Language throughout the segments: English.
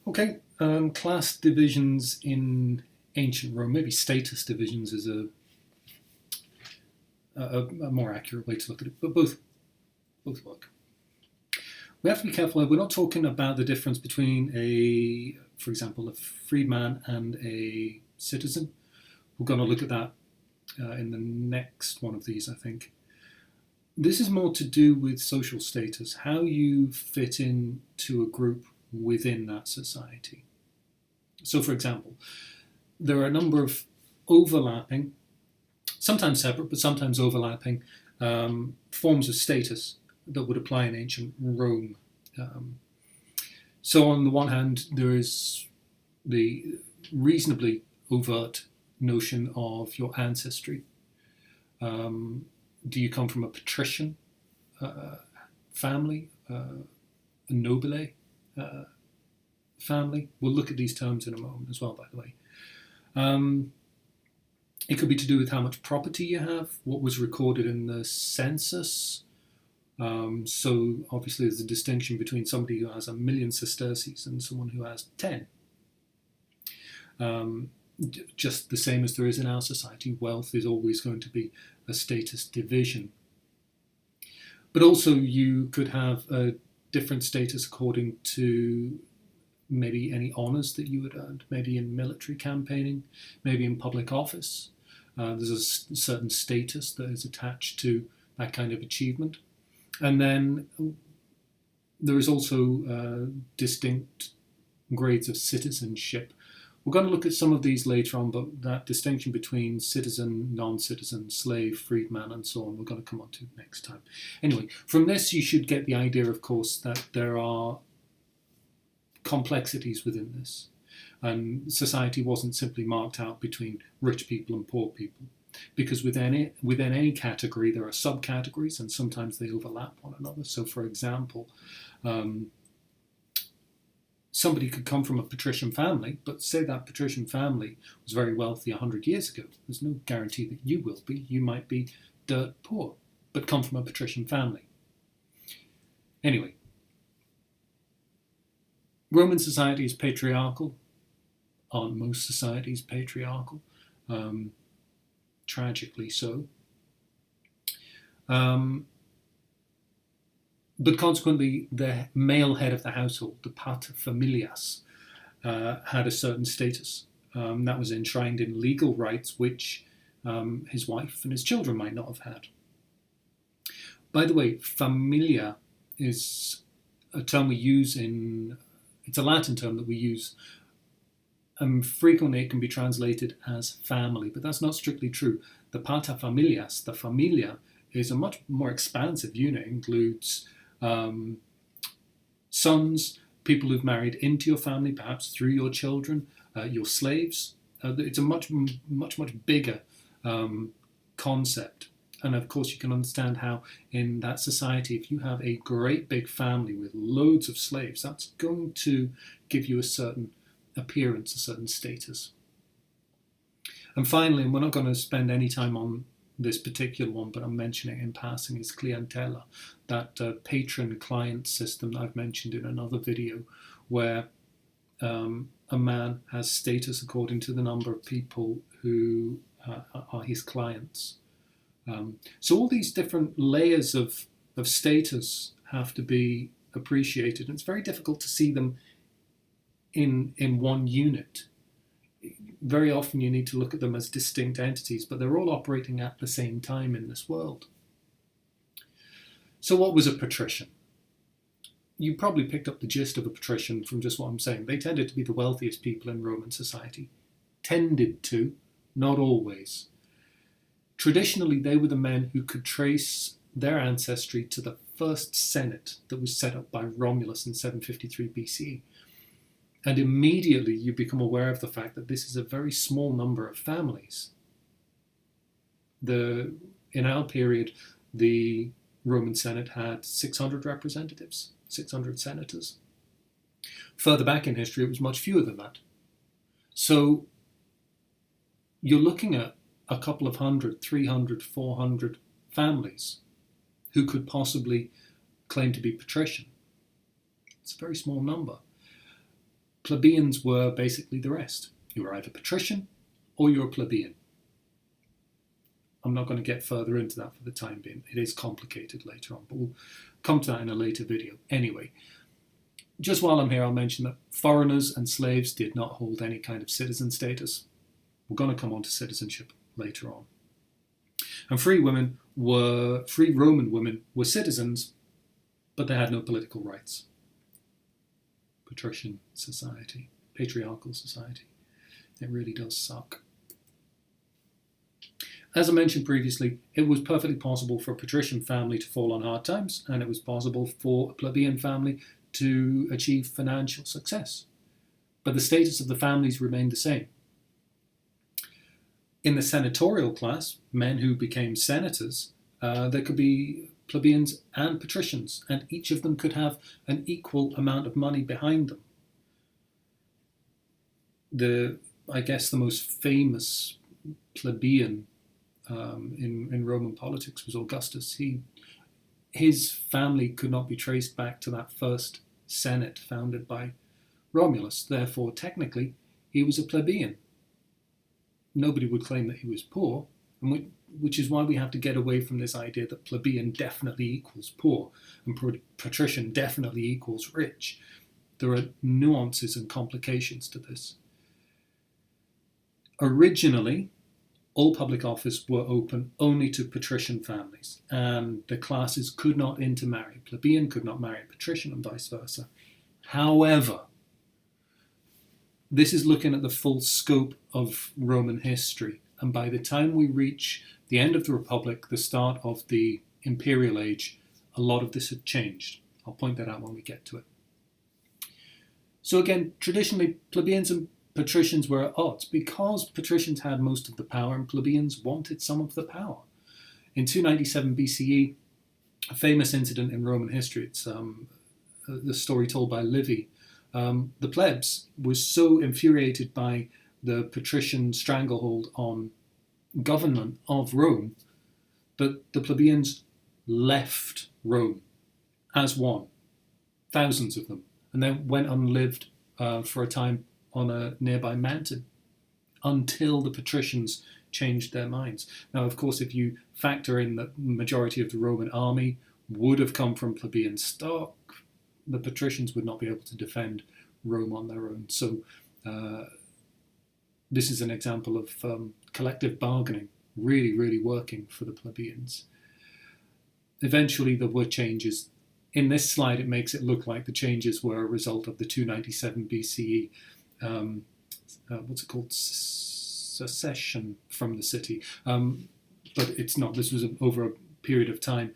Okay, class divisions in ancient Rome, maybe status divisions is a more accurate way to look at it, but both work. We have to be careful. We're not talking about the difference between for example, a freedman and a citizen. We're going to look at that in the next one of these, I think. This is more to do with social status, how you fit into a group within that society. So, for example, there are a number of overlapping, sometimes separate, but sometimes overlapping forms of status that would apply in ancient Rome. So on the one hand, there is the reasonably overt notion of your ancestry. Do you come from a patrician family, a nobile family? We'll look at these terms in a moment as well, by the way. It could be to do with how much property you have, what was recorded in the census. So obviously there's a distinction between somebody who has 1,000,000 sesterces and someone who has 10. Just the same as there is in our society, wealth is always going to be a status division. But also you could have a different status according to maybe any honours that you had earned, maybe in military campaigning, maybe in public office. There's a certain status that is attached to that kind of achievement. And then there is also distinct grades of citizenship. We're going to look at some of these later on, but that distinction between citizen, non-citizen, slave, freedman, and so on, we're going to come on to next time. Anyway, from this you should get the idea, of course, that there are complexities within this. And society wasn't simply marked out between rich people and poor people, because within any category there are subcategories, and sometimes they overlap one another. So, for example, somebody could come from a patrician family, but say that patrician family was very wealthy 100 years ago. There's no guarantee that you will be. You might be dirt poor, but come from a patrician family. Anyway, Roman society is patriarchal. Aren't most societies patriarchal? Tragically so. But consequently, the male head of the household, the paterfamilias, had a certain status that was enshrined in legal rights which his wife and his children might not have had. By the way, familia is a term we use it's a Latin term that we use. Frequently it can be translated as family, but that's not strictly true. The paterfamilias, the familia, is a much more expansive unit. It includes sons, people who've married into your family, perhaps through your children, your slaves. It's a much bigger concept. And of course you can understand how in that society, if you have a great big family with loads of slaves, that's going to give you a certain appearance, a certain status. And finally, and we're not going to spend any time on this particular one, but I'm mentioning it in passing, is clientela, that patron-client system that I've mentioned in another video, where a man has status according to the number of people who are his clients. So all these different layers of status have to be appreciated, and it's very difficult to see them in one unit. Very often you need to look at them as distinct entities, but they're all operating at the same time in this world. So what was a patrician? You probably picked up the gist of a patrician from just what I'm saying. They tended to be the wealthiest people in Roman society. Tended to, not always. Traditionally, they were the men who could trace their ancestry to the first Senate that was set up by Romulus in 753 BCE. And immediately you become aware of the fact that this is a very small number of families. In our period, the Roman Senate had 600 representatives, 600 senators. Further back in history, it was much fewer than that. So you're looking at a couple of 100, 300, 400 families who could possibly claim to be patrician. It's a very small number. plebeians were basically the rest. You were either patrician or you were plebeian. I'm not going to get further into that for the time being. It is complicated later on, but we'll come to that in a later video. Anyway, just while I'm here, I'll mention that foreigners and slaves did not hold any kind of citizen status. We're going to come on to citizenship later on. And free Roman women were citizens, but they had no political rights. Patrician society, patriarchal society. It really does suck. As I mentioned previously, it was perfectly possible for a patrician family to fall on hard times, and it was possible for a plebeian family to achieve financial success. But the status of the families remained the same. In the senatorial class, men who became senators, there could be plebeians and patricians, and each of them could have an equal amount of money behind them. I guess the most famous plebeian in Roman politics was Augustus. His family could not be traced back to that first Senate founded by Romulus. Therefore, technically, he was a plebeian. Nobody would claim that he was poor, which is why we have to get away from this idea that plebeian definitely equals poor and patrician definitely equals rich. There are nuances and complications to this. Originally, all public office were open only to patrician families, and the classes could not intermarry. Plebeian could not marry a patrician and vice versa. However, this is looking at the full scope of Roman history, and by the time we reach the end of the Republic, the start of the Imperial Age, a lot of this had changed. I'll point that out when we get to it. So again, traditionally, plebeians and patricians were at odds because patricians had most of the power and plebeians wanted some of the power. In 297 BCE, a famous incident in Roman history, it's the story told by Livy. The plebs was so infuriated by the patrician stranglehold on government of Rome that the plebeians left Rome as one, thousands of them, and then went and lived for a time on a nearby mountain until the patricians changed their minds. Now, of course, if you factor in that the majority of the Roman army would have come from plebeian stock, the patricians would not be able to defend Rome on their own. So this is an example of collective bargaining really, really working for the plebeians. Eventually, there were changes. In this slide, it makes it look like the changes were a result of the 297 BCE secession from the city. But it's not. This was over a period of time.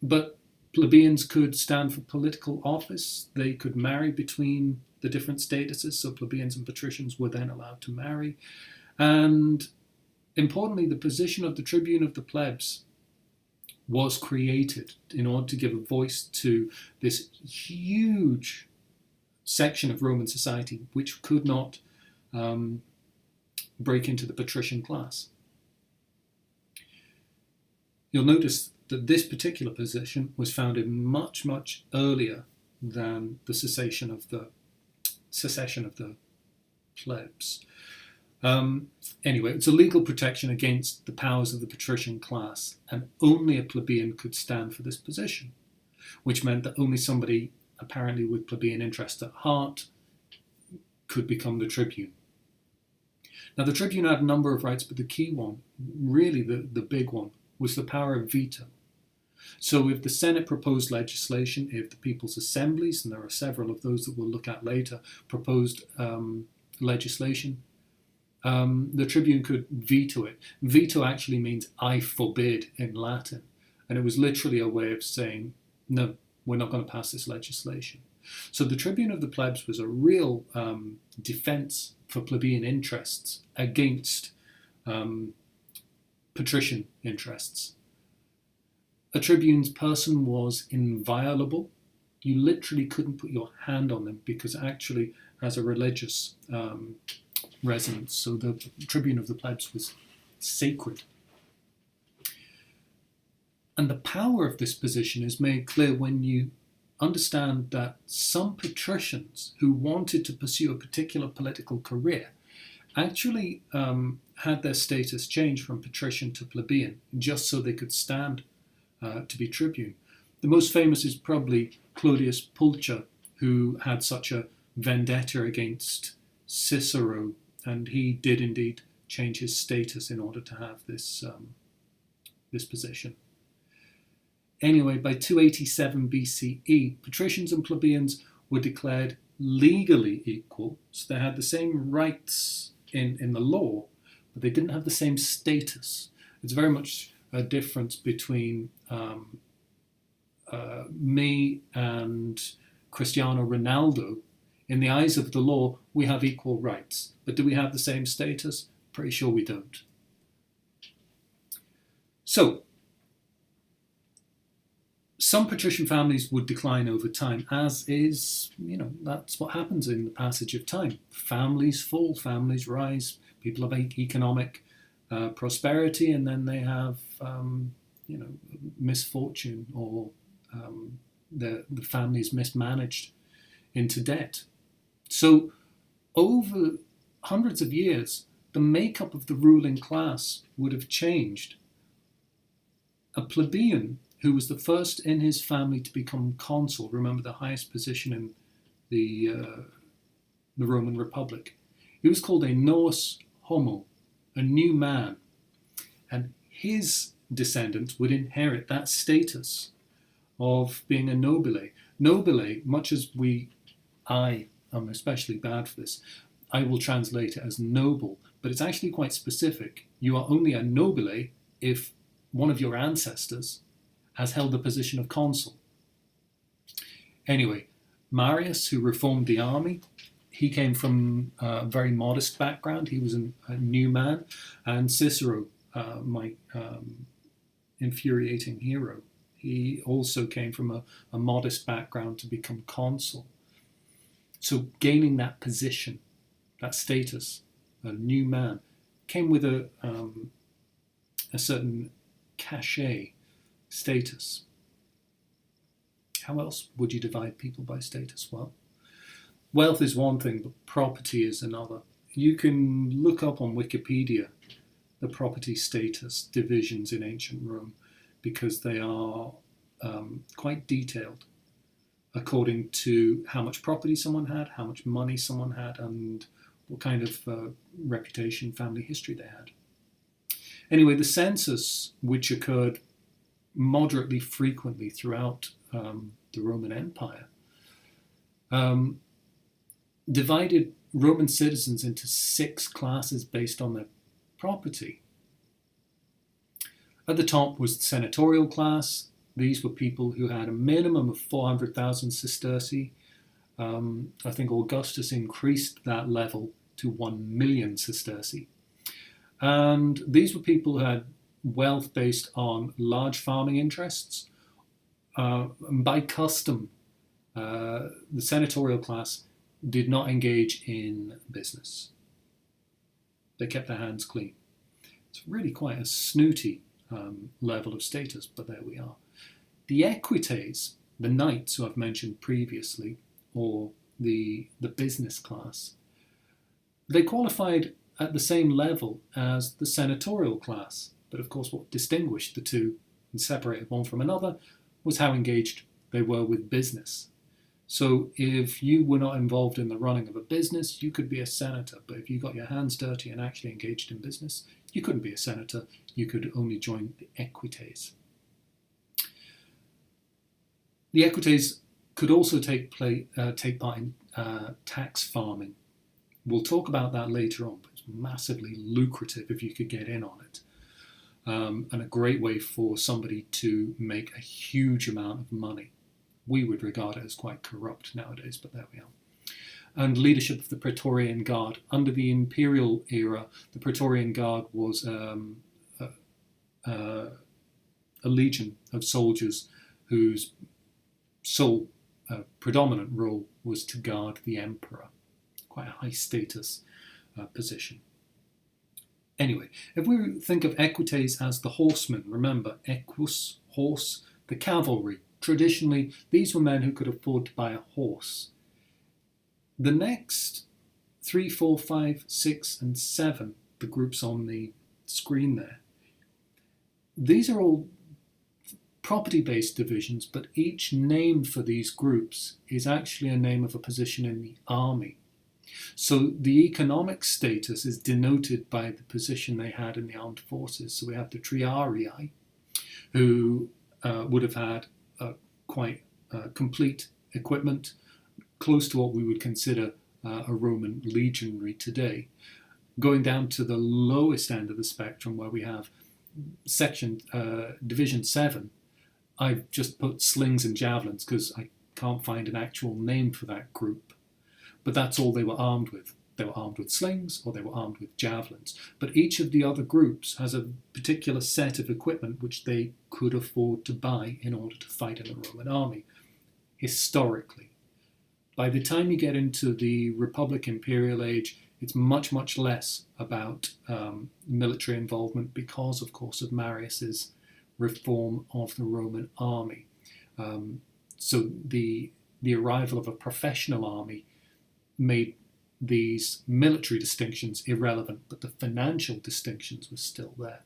But plebeians could stand for political office. They could marry between the different statuses. So plebeians and patricians were then allowed to marry. And importantly, the position of the tribune of the plebs was created in order to give a voice to this huge section of Roman society which could not break into the patrician class. You'll notice that this particular position was founded much, much earlier than the secession of the plebs. Anyway, it's a legal protection against the powers of the patrician class, and only a plebeian could stand for this position, which meant that only somebody apparently with plebeian interest at heart could become the tribune. Now, the tribune had a number of rights, but the key one, really the big one, was the power of veto. So if the Senate proposed legislation, if the People's Assemblies, and there are several of those that we'll look at later, proposed legislation, the tribune could veto it. Veto actually means I forbid in Latin. And it was literally a way of saying, no, we're not going to pass this legislation. So the tribune of the plebs was a real defense for plebeian interests against patrician interests. A tribune's person was inviolable. You literally couldn't put your hand on them because it actually has a religious resonance. So the tribune of the plebs was sacred. And the power of this position is made clear when you understand that some patricians who wanted to pursue a particular political career actually had their status changed from patrician to plebeian just so they could stand to be tribune. The most famous is probably Claudius Pulcher, who had such a vendetta against Cicero, and he did indeed change his status in order to have this position. Anyway, by 287 BCE, patricians and plebeians were declared legally equal, so they had the same rights in the law, but they didn't have the same status. It's very much a difference between me and Cristiano Ronaldo. In the eyes of the law, we have equal rights, but do we have the same status? Pretty sure we don't. So, some patrician families would decline over time, as is, that's what happens in the passage of time. Families fall, families rise, people have economic prosperity, and then they have, misfortune, or the family is mismanaged into debt. So over hundreds of years, the makeup of the ruling class would have changed. A plebeian who was the first in his family to become consul, remember the highest position in the Roman Republic, he was called a novus homo, a new man, and his descendants would inherit that status of being a nobile. Nobile, much as I am especially bad for this, I will translate it as noble, but it's actually quite specific. You are only a nobile if one of your ancestors has held the position of consul. Anyway, Marius, who reformed the army, he came from a very modest background. He was a new man. And Cicero, my infuriating hero, he also came from a modest background to become consul. So gaining that position, that status, a new man, came with a certain cachet, status. How else would you divide people by status? Well, wealth is one thing, but property is another. You can look up on Wikipedia the property status divisions in ancient Rome, because they are quite detailed according to how much property someone had, how much money someone had, and what kind of reputation, family history they had. Anyway, the census, which occurred moderately frequently throughout the Roman Empire, divided Roman citizens into 6 classes based on their property. At the top was the senatorial class. These were people who had a minimum of 400,000 sesterci. I think Augustus increased that level to 1 million sesterci. And these were people who had wealth based on large farming interests. By custom, the senatorial class did not engage in business. They kept their hands clean. It's really quite a snooty level of status, but there we are. The equites, the knights who I've mentioned previously, or the business class, they qualified at the same level as the senatorial class. But of course, what distinguished the two and separated one from another was how engaged they were with business. So if you were not involved in the running of a business, you could be a senator. But if you got your hands dirty and actually engaged in business, you couldn't be a senator. You could only join the equites. The equites could also take part in tax farming. We'll talk about that later on, but it's massively lucrative if you could get in on it. And a great way for somebody to make a huge amount of money. We would regard it as quite corrupt nowadays, but there we are. And leadership of the Praetorian Guard. Under the imperial era, the Praetorian Guard was a legion of soldiers whose sole predominant role was to guard the emperor. Quite a high status position. Anyway, if we think of equites as the horsemen, remember, equus, horse, the cavalry, traditionally, these were men who could afford to buy a horse. The next 3, 4, 5, 6, and 7, the groups on the screen there, these are all property-based divisions, but each name for these groups is actually a name of a position in the army. So the economic status is denoted by the position they had in the armed forces. So we have the triarii, who would have had quite complete equipment, close to what we would consider a Roman legionary today. Going down to the lowest end of the spectrum, where we have Division 7, I've just put slings and javelins because I can't find an actual name for that group. But that's all they were armed with. They were armed with slings or they were armed with javelins. But each of the other groups has a particular set of equipment which they could afford to buy in order to fight in the Roman army, historically. By the time you get into the Republic Imperial Age, it's much, much less about military involvement because, of course, of Marius's reform of the Roman army. So the arrival of a professional army made these military distinctions irrelevant, but the financial distinctions were still there.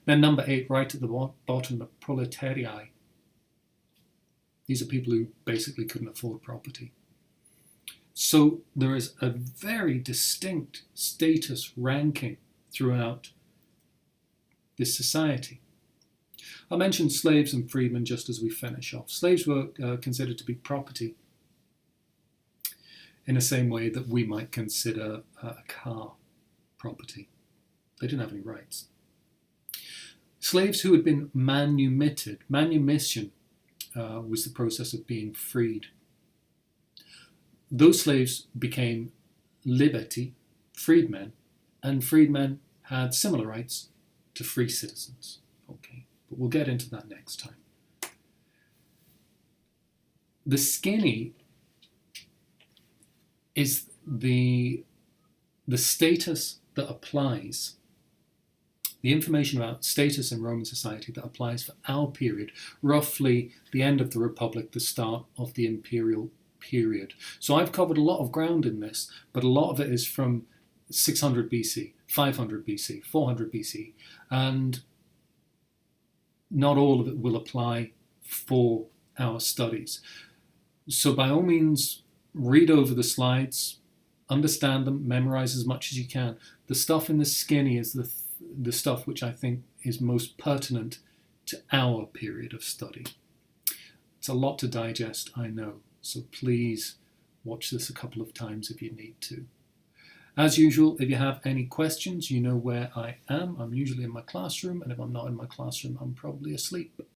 Then number 8, right at the bottom, the proletarii. These are people who basically couldn't afford property. So there is a very distinct status ranking throughout this society. I'll mention slaves and freedmen just as we finish off. Slaves were considered to be property in the same way that we might consider a car property. They didn't have any rights. Slaves who had been manumitted. Manumission was the process of being freed. Those slaves became libeti, freedmen, and freedmen had similar rights to free citizens. Okay, but we'll get into that next time. The skinny is the status that applies, the information about status in Roman society that applies for our period, roughly the end of the Republic, the start of the imperial period. So I've covered a lot of ground in this, but a lot of it is from 600 BC, 500 BC, 400 BC, and not all of it will apply for our studies. So by all means, read over the slides, understand them, memorize as much as you can. The stuff in the skinny is the stuff which I think is most pertinent to our period of study. It's a lot to digest, I know, so please watch this a couple of times if you need to. As usual, if you have any questions, you know where I am. I'm usually in my classroom, and if I'm not in my classroom, I'm probably asleep.